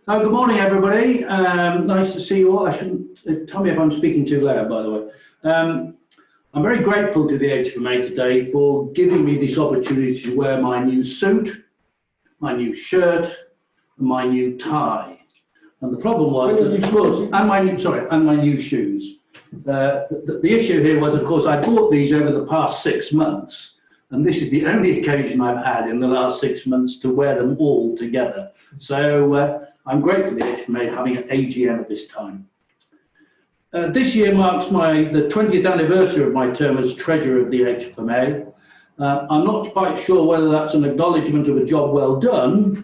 Good morning, everybody. Nice to see you all. I shouldn't tell me if I'm speaking too loud, by the way. I'm very grateful to the HFMA today for giving me this opportunity to wear my new suit, my new shirt, and my new tie. And the problem was that, of course, and my new shoes. The issue here was, of course, I bought these over the past 6 months. And this is the only occasion I've had in the last 6 months to wear them all together. So I'm grateful to the HFMA having an AGM at this time. This year marks the 20th anniversary of my term as Treasurer of the HFMA. I'm not quite sure whether that's an acknowledgement of a job well done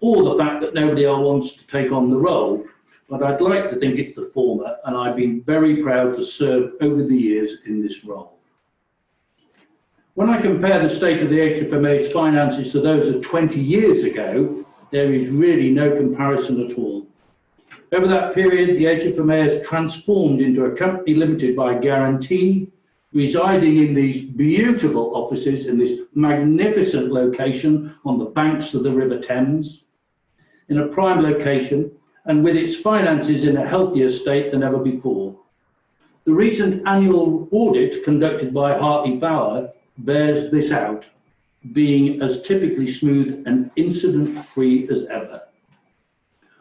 or the fact that nobody else wants to take on the role, but I'd like to think it's the former, and I've been very proud to serve over the years in this role. When I compare the state of the HFMA's finances to those of 20 years ago, there is really no comparison at all. Over that period, the HFMA has transformed into a company limited by guarantee, residing in these beautiful offices in this magnificent location on the banks of the River Thames, in a prime location, and with its finances in a healthier state than ever before. The recent annual audit conducted by Hartley Bauer bears this out, being as typically smooth and incident-free as ever.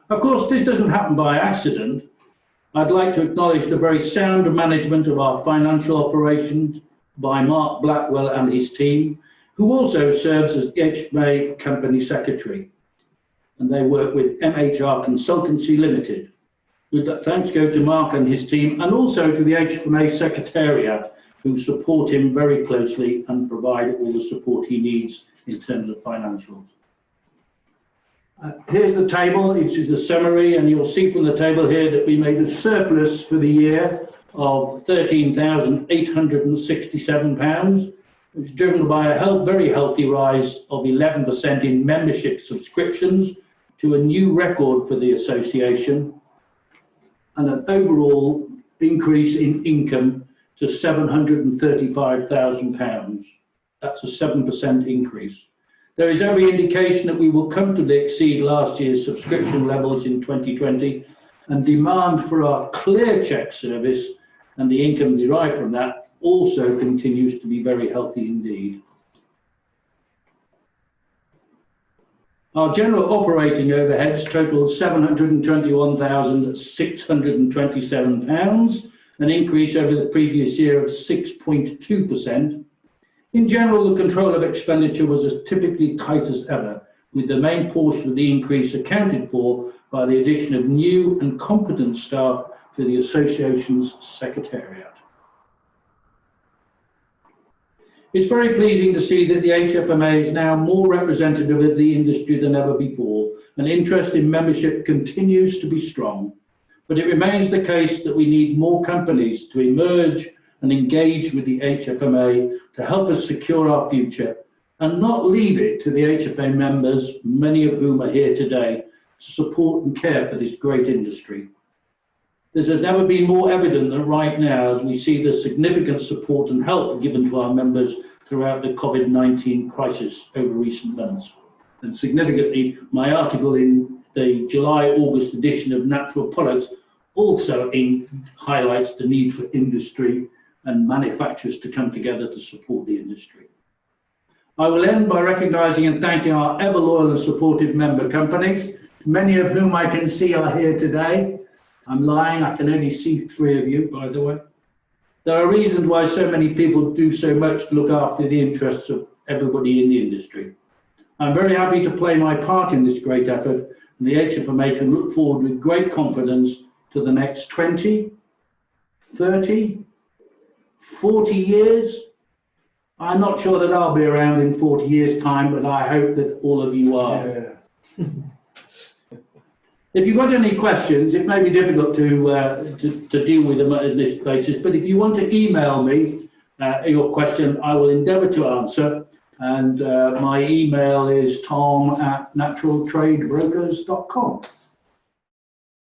Of course, this doesn't happen by accident. I'd like to acknowledge the very sound management of our financial operations by Mark Blackwell and his team, who also serves as the HFMA Company Secretary. And they work with MHR Consultancy Limited. Thanks go to Mark and his team, and also to the HFMA Secretariat, who support him very closely and provide all the support he needs in terms of financials. Here's the table. It is a summary, and you'll see from the table here that we made a surplus for the year of £13,867, which is driven by a very healthy rise of 11% in membership subscriptions to a new record for the association, and an overall increase in income to £735,000. That's a 7% increase. There is every indication that we will comfortably exceed last year's subscription levels in 2020, and demand for our clear check service and the income derived from that also continues to be very healthy indeed. Our general operating overheads total £721,627, an increase over the previous year of 6.2%. In general, the control of expenditure was as typically tight as ever, with the main portion of the increase accounted for by the addition of new and competent staff to the association's secretariat. It's very pleasing to see that the HFMA is now more representative of the industry than ever before, and interest in membership continues to be strong. But it remains the case that we need more companies to emerge and engage with the HFMA to help us secure our future, and not leave it to the HFMA members, many of whom are here today, to support and care for this great industry. This has never been more evident than right now, as we see the significant support and help given to our members throughout the COVID-19 crisis over recent months. And significantly, my article in the July-August edition of Natural Products also highlights the need for industry and manufacturers to come together to support the industry. I will end by recognising and thanking our ever loyal and supportive member companies, many of whom I can see are here today. I'm lying, I can only see 3 of you, by the way. There are reasons why so many people do so much to look after the interests of everybody in the industry. I'm very happy to play my part in this great effort, and the HFMA can look forward with great confidence to the next 20, 30, 40 years. I'm not sure that I'll be around in 40 years' time, but I hope that all of you are. Yeah. If you've got any questions, it may be difficult to deal with them in this basis, but if you want to email me your question, I will endeavour to answer. And my email is tom@naturaltradebrokers.com.